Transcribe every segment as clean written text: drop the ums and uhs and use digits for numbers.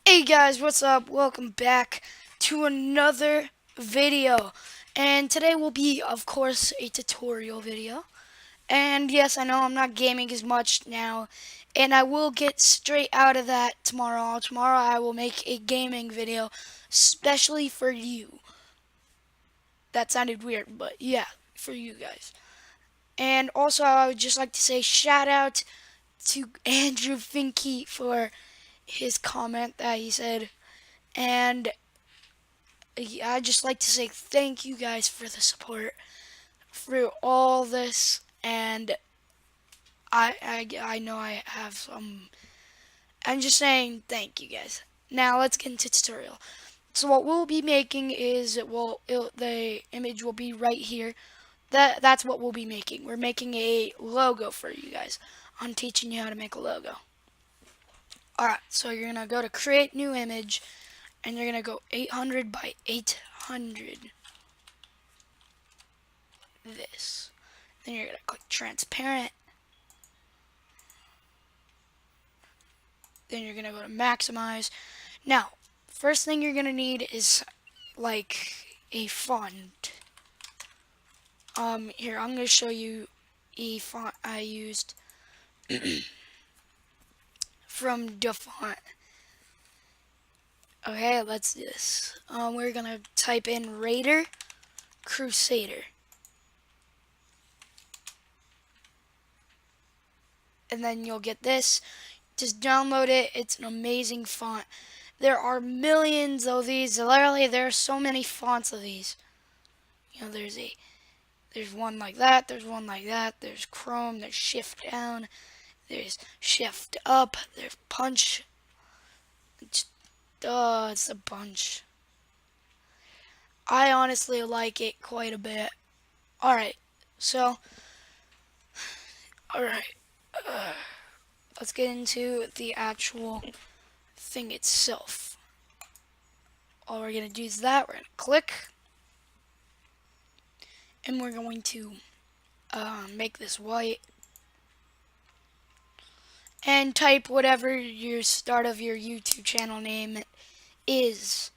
Hey guys, what's up? Welcome back to another video. And today will be, of course, a tutorial video. And yes, I know I'm not gaming as much now, and I will get straight out of that tomorrow. Tomorrow I will make a gaming video, especially for you. That sounded weird, but yeah, for you guys. And also, I would just like to say shout out to Andrew Finke for his comment that he said. And I'd just like to say thank you guys for the support through all this, and I know I have some. I'm just saying thank you guys. Now let's get into tutorial. So what we'll be making is the image will be right here. That's what we'll be making. We're making a logo for you guys. I'm teaching you how to make a logo. Alright, so you're gonna go to create new image, and you're gonna go 800 by 800. This. Then you're going to click transparent. Then you're going to go to maximize. Now, first thing you're going to need is like a font. Here, I'm going to show you a font I used from DaFont. Okay, let's do this. We're going to type in Raider Crusader. And then you'll get this. Just download it. It's an amazing font. There are millions of these. Literally, there are so many fonts of these. You know, there's one like that. There's one like that. There's Chrome. There's Shift down. There's Shift up. There's Punch. It's a bunch. I honestly like it quite a bit. Alright, so, alright. Let's get into the actual thing itself. All we're going to do is that. We're going to click. And we're going to make this white. And type whatever your start of your YouTube channel name is.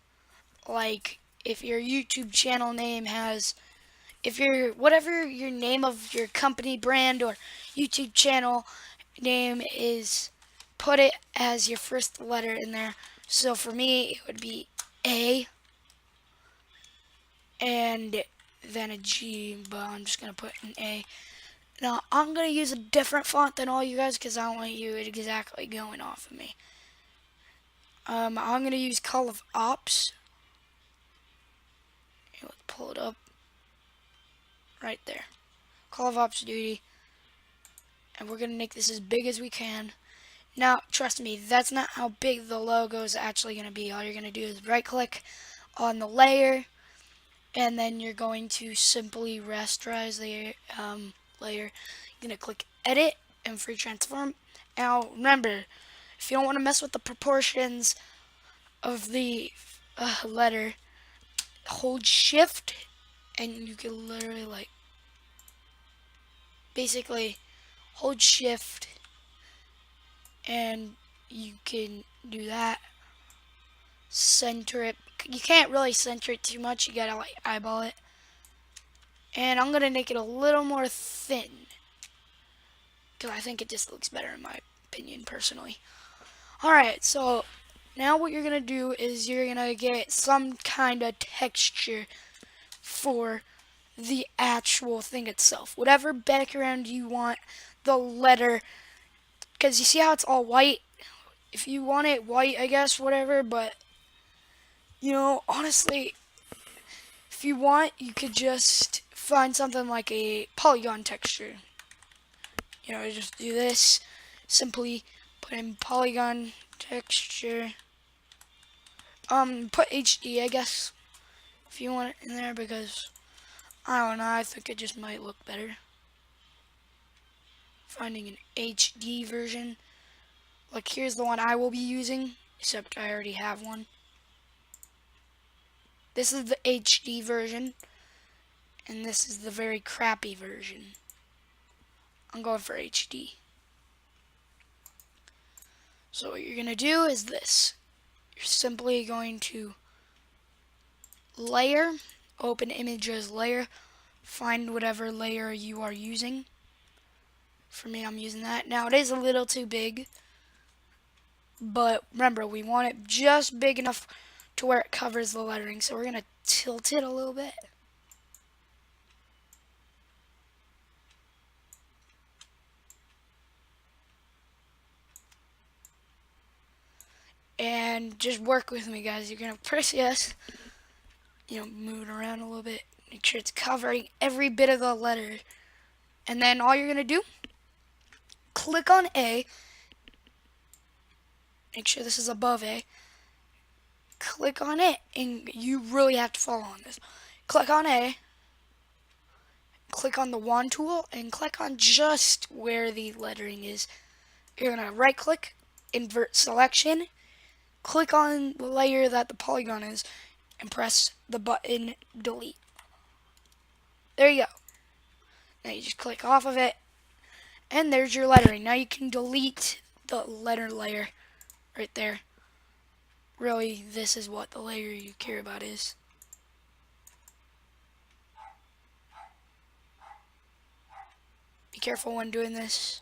Like, if your YouTube channel name has, whatever your name of your company brand or YouTube channel name is, put it as your first letter in there. So for me, it would be A, and then a G, but I'm just going to put an A. Now, I'm going to use a different font than all you guys because I don't want you exactly going off of me. I'm going to use Call of Ops. Here, let's pull it up. Right there. Call of Ops Duty. And we're going to make this as big as we can. Now, trust me, that's not how big the logo is actually going to be. All you're going to do is right click on the layer. And then you're going to simply rasterize the layer. You're going to click Edit and Free Transform. Now, remember, if you don't want to mess with the proportions of the letter, hold Shift and you can literally like basically hold Shift and you can do that. Center it. You can't really center it too much. You gotta like eyeball it. And I'm gonna make it a little more thin because I think it just looks better in my opinion personally. Alright, so now what you're going to do is you're going to get some kind of texture for the actual thing itself. Whatever background you want, the letter, because you see how it's all white? If you want it white, I guess, whatever, but, you know, honestly, if you want, you could just find something like a polygon texture. You know, just do this, simply put in polygon texture. Put HD, I guess, if you want it in there, because, I don't know, I think it just might look better. Finding an HD version. Like, here's the one I will be using, except I already have one. This is the HD version, and this is the very crappy version. I'm going for HD. So what you're going to do is this. you're simply going to layer, open images layer, find whatever layer you are using. For me, I'm using that. Now it is a little too big, but remember, we want it just big enough to where it covers the lettering. So we're going to tilt it a little bit. And just work with me, guys. You're going to press yes, move it around a little bit. Make sure it's covering every bit of the letter. And then all you're going to do, click on A. Make sure this is above A. Click on it, and you really have to follow on this. Click on A. Click on the wand tool, and click on just where the lettering is. You're going to right click, invert selection. Click on the layer that the polygon is and press the button delete. There you go. Now you just click off of it and there's your lettering. Now you can delete the letter layer right there. Really, this is what the layer you care about is. Be careful when doing this.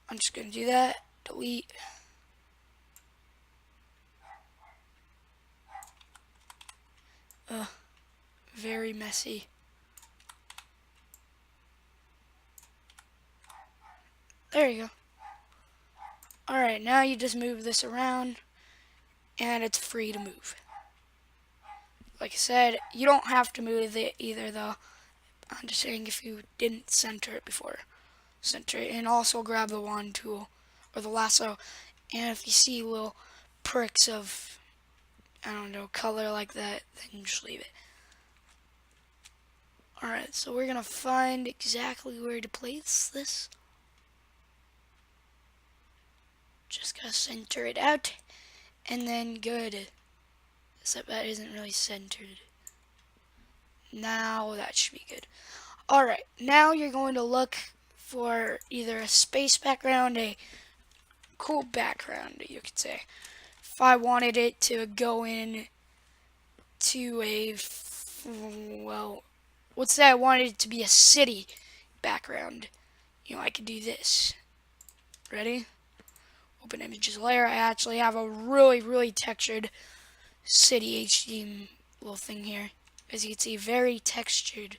I'm just going to do that. Delete. Very messy. There you go. Alright, now you just move this around and it's free to move. Like I said, you don't have to move it either though. I'm just saying if you didn't center it before. Center it, and also grab the wand tool or the lasso, and if you see little pricks of, I don't know, color like that, then just leave it. Alright, so we're gonna find exactly where to place this. Just gotta center it out, and then good. Except that isn't really centered. Now that should be good. Alright, now you're going to look for either a space background, a cool background, you could say. If I wanted it to go in to well, let's say I wanted it to be a city background. I could do this. Ready? Open images layer. I actually have a really textured city HD little thing here. As you can see, very textured.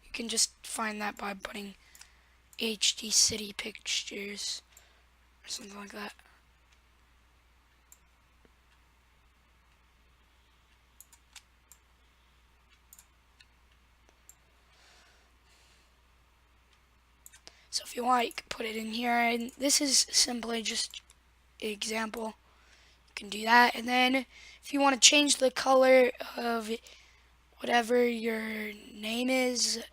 You can just find that by putting HD city pictures or something like that. So if you want, you can put it in here, and this is simply just an example. You can do that, and then if you want to change the color of whatever your name is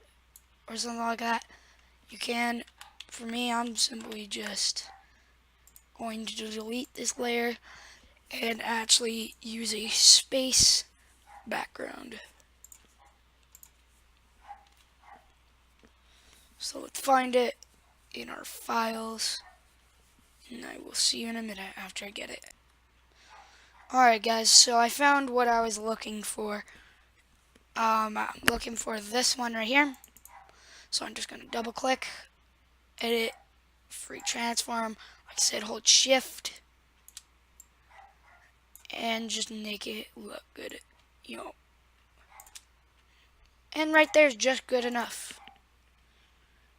or something like that, you can. For me, I'm simply just going to delete this layer and actually use a space background. So let's find it in our files, and I will see you in a minute after I get it. Alright guys, so I found what I was looking for. I'm looking for this one right here. So I'm just going to double click, edit, free transform. Like I said, hold shift, and just make it look good, And right there is just good enough.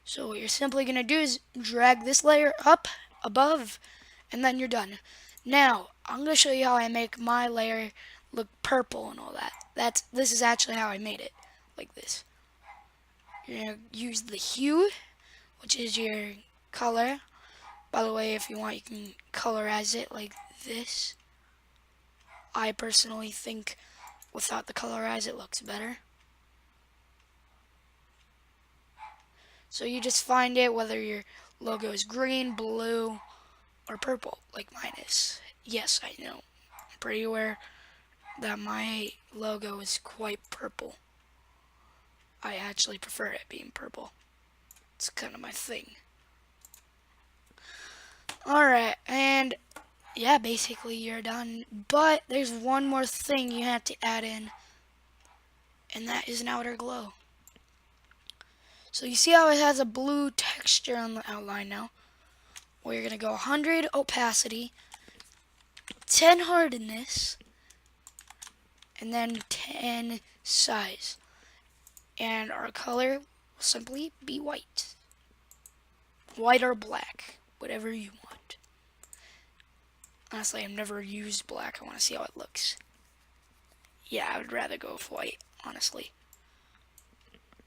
So what you're simply going to do is drag this layer up above, and then you're done. Now, I'm going to show you how I make my layer look purple and all that. This is actually how I made it, like this. You're going to use the hue, which is your color. By the way, if you want, you can colorize it like this. I personally think without the colorize, it looks better. So you just find it, whether your logo is green, blue, or purple, like mine is. Yes, I know. I'm pretty aware that my logo is quite purple. I actually prefer it being purple. It's kind of my thing. Alright, and yeah, basically you're done. But there's one more thing you have to add in, and that is an outer glow. So you see how it has a blue texture on the outline now? Well, you're going to go 100 opacity, 10 hardness, and then 10 size. And our color will simply be white. White or black, whatever you want. Honestly, I've never used black. I want to see how it looks. Yeah, I would rather go with white, honestly.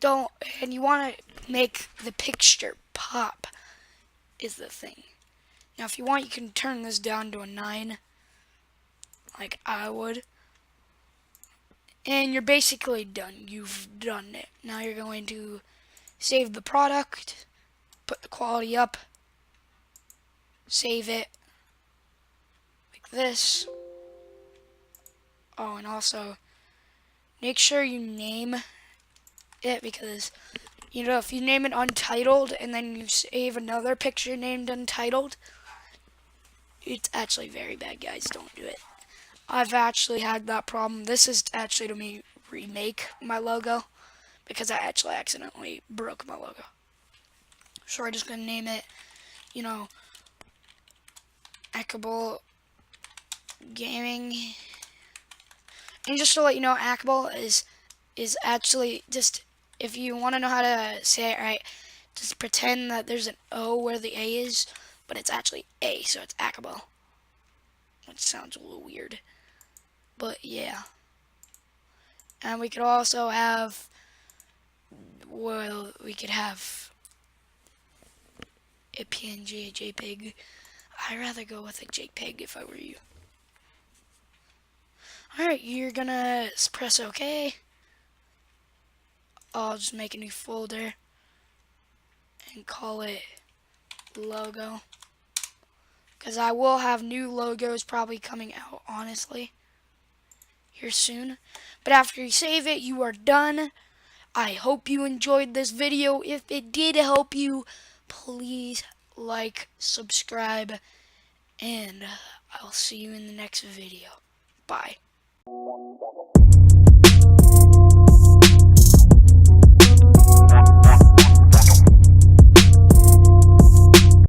And you want to make the picture pop is the thing. Now, if you want, you can turn this down to a 9, like I would. And you're basically done. You've done it. Now you're going to save the product, put the quality up, save it, like this. Oh, and also, make sure you name it, because, you know, if you name it Untitled and then you save another picture named Untitled, it's actually very bad, guys. Don't do it. I've actually had that problem. This is actually to me remake my logo, because I actually accidentally broke my logo. So we're just going to name it, you know, Akable Gaming. And just to let you know, Akable is actually just, if you want to know how to say it right, just pretend that there's an O where the A is, but it's actually A, so it's Akable. Which sounds a little weird. But yeah. And we could also have, well, we could have a PNG, a JPEG. I'd rather go with a JPEG if I were you. Alright, you're gonna press OK. I'll just make a new folder and call it logo, because I will have new logos probably coming out, honestly, here soon. But after you save it, you are done. I hope you enjoyed this video. If it did help you, please like, subscribe, and I'll see you in the next video. Bye.